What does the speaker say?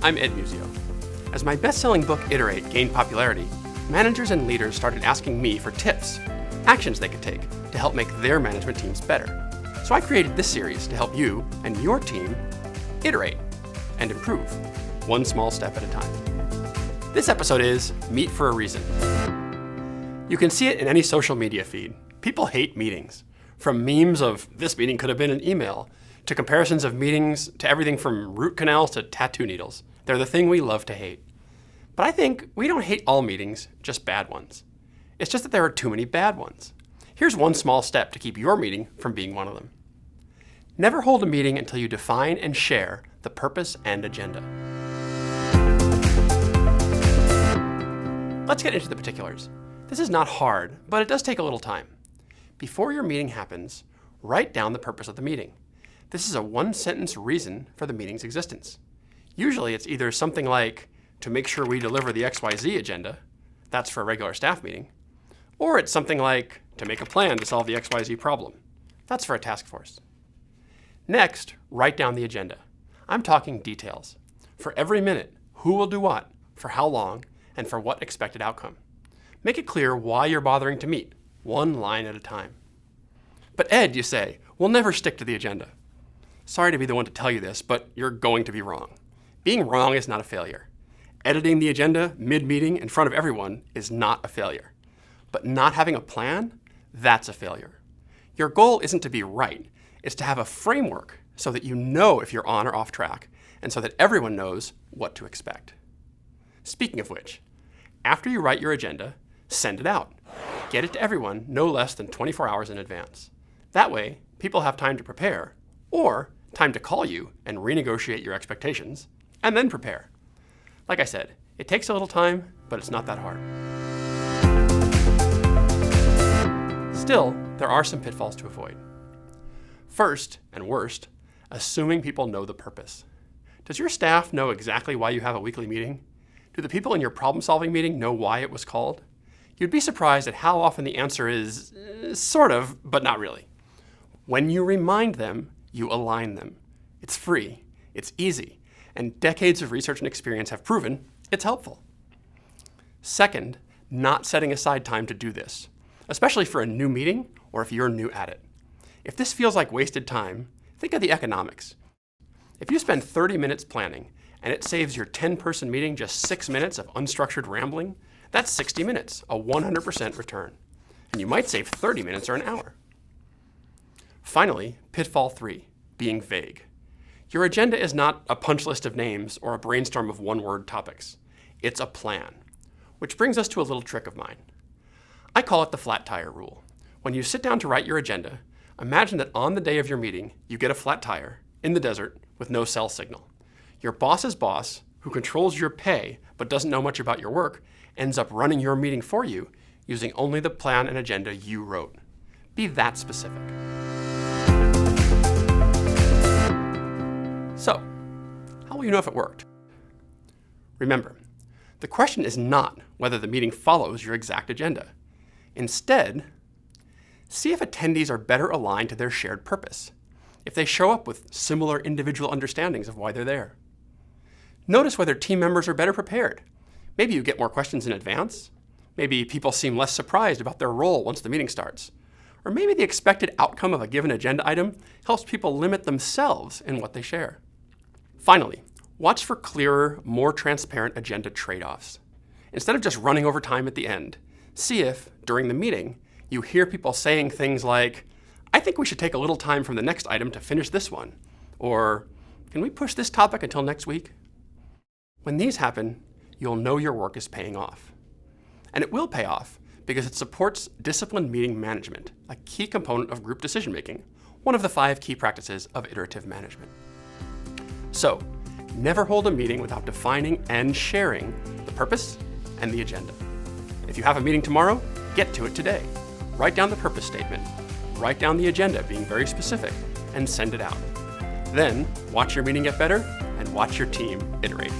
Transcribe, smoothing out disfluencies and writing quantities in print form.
I'm Ed Musio. As my best-selling book, Iterate, gained popularity, managers and leaders started asking me for tips, actions they could take to help make their management teams better. So I created this series to help you and your team iterate and improve, one small step at a time. This episode is Meet for a Reason. You can see it in any social media feed. People hate meetings. From memes of this meeting could have been an email, to comparisons of meetings, to everything from root canals to tattoo needles. They're the thing we love to hate. But I think we don't hate all meetings, just bad ones. It's just that there are too many bad ones. Here's one small step to keep your meeting from being one of them. Never hold a meeting until you define and share the purpose and agenda. Let's get into the particulars. This is not hard, but it does take a little time. Before your meeting happens, write down the purpose of the meeting. This is a one-sentence reason for the meeting's existence. Usually it's either something like, to make sure we deliver the XYZ agenda, that's for a regular staff meeting, or it's something like, to make a plan to solve the XYZ problem, that's for a task force. Next, write down the agenda. I'm talking details. For every minute, who will do what, for how long, and for what expected outcome. Make it clear why you're bothering to meet, one line at a time. But Ed, you say, we'll never stick to the agenda. Sorry to be the one to tell you this, but you're going to be wrong. Being wrong is not a failure. Editing the agenda mid-meeting in front of everyone is not a failure. But not having a plan, that's a failure. Your goal isn't to be right. It's to have a framework so that you know if you're on or off track, and so that everyone knows what to expect. Speaking of which, after you write your agenda, send it out. Get it to everyone no less than 24 hours in advance. That way, people have time to prepare, or time to call you and renegotiate your expectations, and then prepare. Like I said, it takes a little time, but it's not that hard. Still, there are some pitfalls to avoid. First, and worst, assuming people know the purpose. Does your staff know exactly why you have a weekly meeting? Do the people in your problem-solving meeting know why it was called? You'd be surprised at how often the answer is sort of, but not really. When you remind them, you align them. It's free, it's easy, and decades of research and experience have proven it's helpful. Second, not setting aside time to do this, especially for a new meeting or if you're new at it. If this feels like wasted time, think of the economics. If you spend 30 minutes planning and it saves your 10-person meeting just 6 minutes of unstructured rambling, that's 60 minutes, a 100% return. And you might save 30 minutes or an hour. Finally, pitfall 3, being vague. Your agenda is not a punch list of names or a brainstorm of one-word topics. It's a plan, which brings us to a little trick of mine. I call it the flat tire rule. When you sit down to write your agenda, imagine that on the day of your meeting, you get a flat tire in the desert with no cell signal. Your boss's boss, who controls your pay but doesn't know much about your work, ends up running your meeting for you using only the plan and agenda you wrote. Be that specific. So, how will you know if it worked? Remember, the question is not whether the meeting follows your exact agenda. Instead, see if attendees are better aligned to their shared purpose, if they show up with similar individual understandings of why they're there. Notice whether team members are better prepared. Maybe you get more questions in advance. Maybe people seem less surprised about their role once the meeting starts. Or maybe the expected outcome of a given agenda item helps people limit themselves in what they share. Finally, watch for clearer, more transparent agenda trade-offs. Instead of just running over time at the end, see if, during the meeting, you hear people saying things like, I think we should take a little time from the next item to finish this one, or can we push this topic until next week? When these happen, you'll know your work is paying off. And it will pay off because it supports disciplined meeting management, a key component of group decision-making, one of the 5 key practices of iterative management. So, never hold a meeting without defining and sharing the purpose and the agenda. If you have a meeting tomorrow, get to it today. Write down the purpose statement, write down the agenda being very specific, and send it out. Then, watch your meeting get better and watch your team iterate.